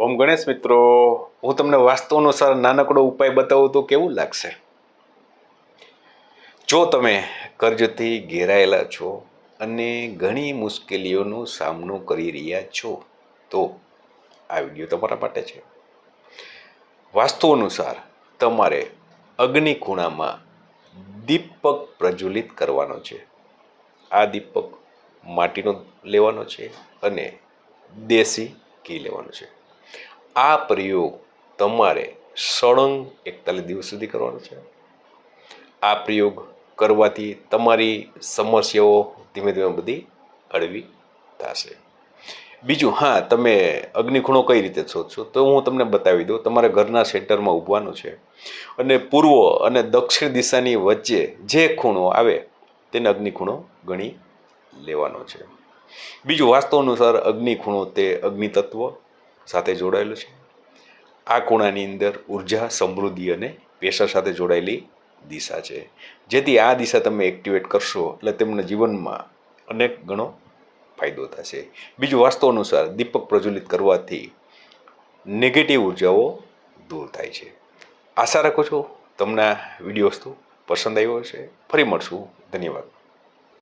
ઓમ ગણેશ મિત્રો, હું તમને વાસ્તુ અનુસાર નાનકડો ઉપાય બતાવું તો કેવું લાગશે? જો તમે કર્જથી ઘેરાયેલા છો અને ઘણી મુશ્કેલીઓનો સામનો કરી રહ્યા છો તો આ વિડીયો તમારા માટે છે. વાસ્તુ અનુસાર તમારે અગ્નિ ખૂણામાં દીપક પ્રજ્વલિત કરવાનો છે. આ દીપક માટીનો લેવાનો છે અને દેશી ઘી લેવાનું છે. આ પ્રયોગ તમારે સળંગ 41 દિવસ સુધી કરવાનો છે. આ પ્રયોગ કરવાથી તમારી સમસ્યાઓ ધીમે ધીમે બધી હળવી થશે. બીજું, હા, તમે અગ્નિખૂણો કઈ રીતે શોધશો તો હું તમને બતાવી દઉં. તમારે ઘરના સેન્ટરમાં ઊભવાનું છે અને પૂર્વ અને દક્ષિણ દિશાની વચ્ચે જે ખૂણો આવે તેને અગ્નિખૂણો ગણી લેવાનો છે. બીજું, વાસ્તુ અનુસાર અગ્નિખૂણો તે અગ્નિ તત્વ સાથે જોડાયેલું છે. આ ખૂણાની અંદર ઉર્જા, સમૃદ્ધિ અને પેશા સાથે જોડાયેલી દિશા છે. જેથી આ દિશા તમે એક્ટિવેટ કરશો એટલે તમને જીવનમાં અનેક ગણો ફાયદો થશે. બીજું, વાસ્તુ અનુસાર દીપક પ્રજ્વલિત કરવાથી નેગેટિવ ઉર્જાઓ દૂર થાય છે. આશા રાખું છું તમને આ વિડીયો વસ્તુ પસંદ આવ્યો હશે. ફરી મળશું. ધન્યવાદ.